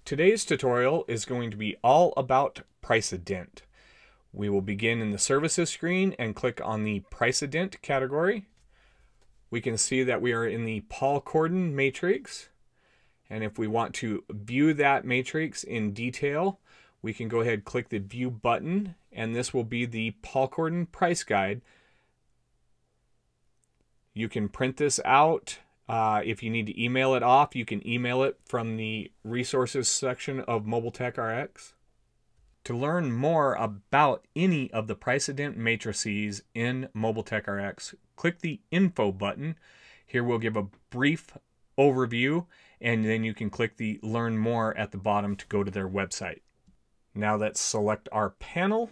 Today's tutorial is going to be all about Price a Dent. We will begin in the services screen and click on the Price a Dent category. We can see that we are in the Paul Corden matrix. And if we want to view that matrix in detail, we can go ahead and click the View button, and this will be the Paul Corden price guide. You can print this out. If you need to email it off, you can email it from the resources section of Mobile Tech RX. To learn more about any of the Price a Dent matrices in Mobile Tech RX, click the Info button. Here we'll give a brief overview, and then you can click the Learn More at the bottom to go to their website. Now let's select our panel,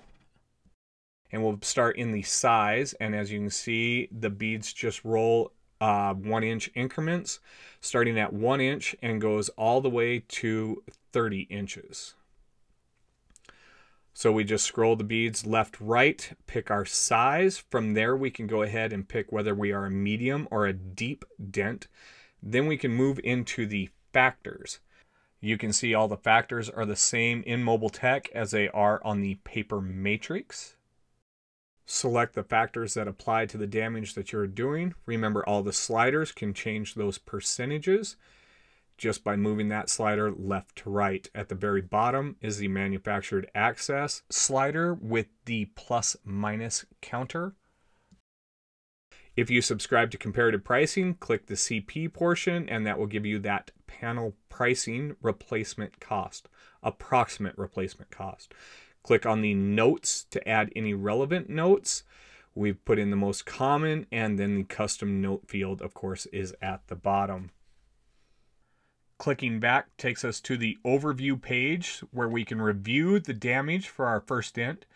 and we'll start in the size, and as you can see, the beads just roll 1 inch increments, starting at 1 inch and goes all the way to 30 inches. So we just scroll the beads left, right, pick our size. From there we can go ahead and pick whether we are a medium or a deep dent. Then we can move into the factors. You can see all the factors are the same in Mobile Tech as they are on the paper matrix. Select the factors that apply to the damage that you're doing. Remember, all the sliders can change those percentages just by moving that slider left to right. At the very bottom is the manufactured access slider with the plus/minus counter. If you subscribe to Comparative Pricing, click the CP portion, and that will give you that panel pricing replacement cost, approximate replacement cost. Click on the notes to add any relevant notes. We've put in the most common, and then the custom note field, of course, is at the bottom. Clicking back takes us to the overview page where we can review the damage for our first dent,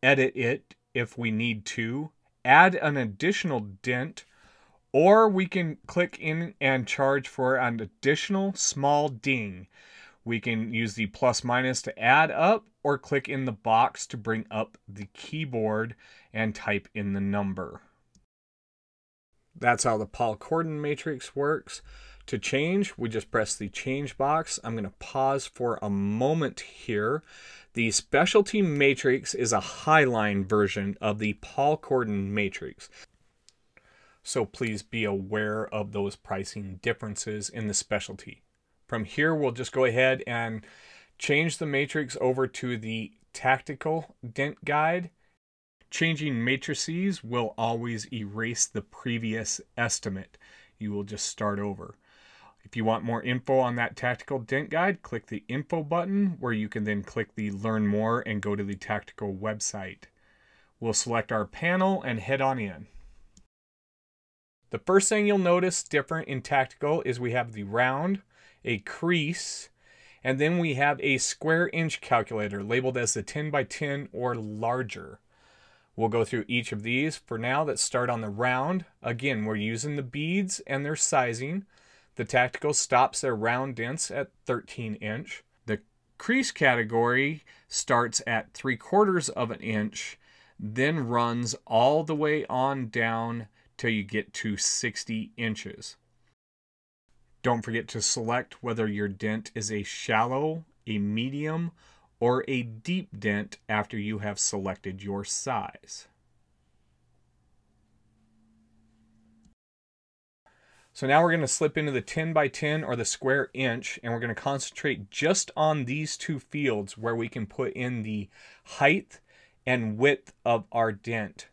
edit it if we need to, add an additional dent, or we can click in and charge for an additional small ding. We can use the plus/minus to add up, or click in the box to bring up the keyboard and type in the number. That's how the Paul Corden matrix works. To change, we just press the change box. I'm going to pause for a moment here. The specialty matrix is a highline version of the Paul Corden matrix. So please be aware of those pricing differences in the specialty. From here, we'll just go ahead and change the matrix over to the tactical dent guide. Changing matrices will always erase the previous estimate. You will just start over. If you want more info on that tactical dent guide, click the Info button, where you can then click the Learn More and go to the tactical website. We'll select our panel and head on in. The first thing you'll notice different in tactical is we have the round, a crease, and then we have a square inch calculator labeled as the 10 by 10 or larger. We'll go through each of these. For now, let's start on the round. Again, we're using the beads and their sizing. The tactical stops their round dents at 13 inch. The crease category starts at 3/4 of an inch, then runs all the way on down till you get to 60 inches. Don't forget to select whether your dent is a shallow, a medium, or a deep dent after you have selected your size. So now we're going to slip into the 10 by 10 or the square inch, and we're going to concentrate just on these two fields where we can put in the height and width of our dent.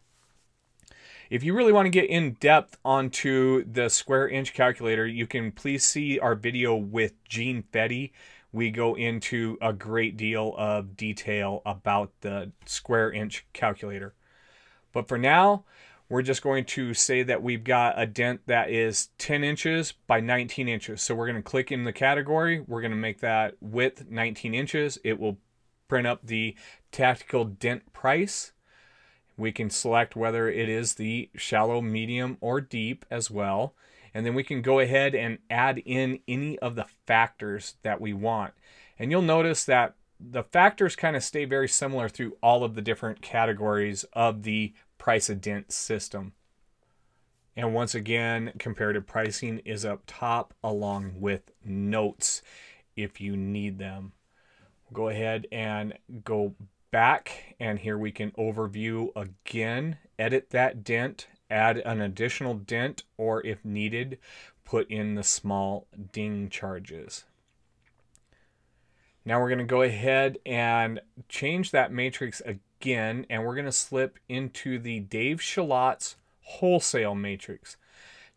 If you really want to get in depth onto the square inch calculator, you can please see our video with Gene Fetty. We go into a great deal of detail about the square inch calculator. But for now, we're just going to say that we've got a dent that is 10 inches by 19 inches. So we're going to click in the category. We're going to make that width 19 inches. It will print up the tactical dent price. We can select whether it is the shallow, medium, or deep as well. And then we can go ahead and add in any of the factors that we want. And you'll notice that the factors kind of stay very similar through all of the different categories of the Price a Dent system. And once again, comparative pricing is up top along with notes if you need them. Go ahead and go back, and here we can overview again, edit that dent, add an additional dent, or if needed, put in the small ding charges. Now we're going to go ahead and change that matrix again, and we're going to slip into the Dave Shalot's Wholesale Matrix.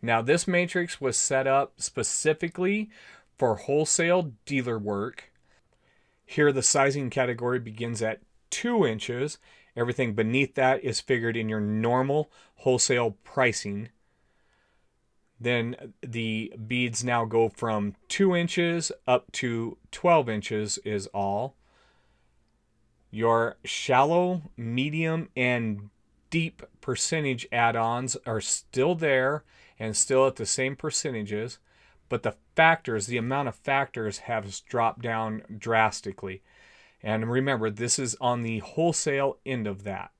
Now this matrix was set up specifically for wholesale dealer work. Here the sizing category begins at 2 inches. Everything beneath that is figured in your normal wholesale pricing. Then the beads now go from 2 inches up to 12 inches is all. Your shallow, medium, and deep percentage add-ons are still there and still at the same percentages, but the factors, the amount of factors has dropped down drastically. And remember, this is on the wholesale end of that.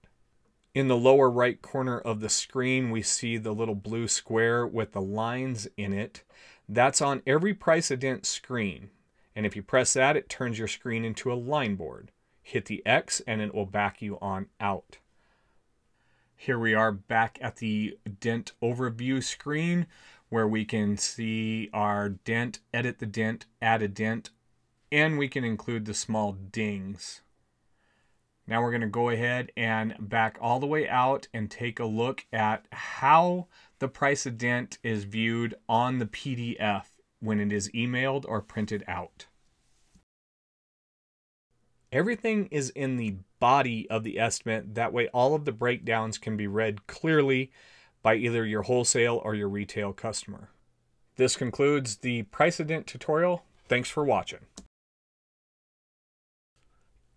In the lower right corner of the screen, we see the little blue square with the lines in it. That's on every price a dent screen. And if you press that, it turns your screen into a line board. Hit the X and it will back you on out. Here we are back at the dent overview screen where we can see our dent, edit the dent, add a dent, and we can include the small dings. Now we're going to go ahead and back all the way out and take a look at how the price of dent is viewed on the PDF when it is emailed or printed out. Everything is in the body of the estimate. That way all of the breakdowns can be read clearly by either your wholesale or your retail customer. This concludes the price of dent tutorial. Thanks for watching.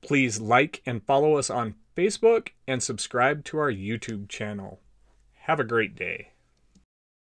Please like and follow us on Facebook and subscribe to our YouTube channel. Have a great day.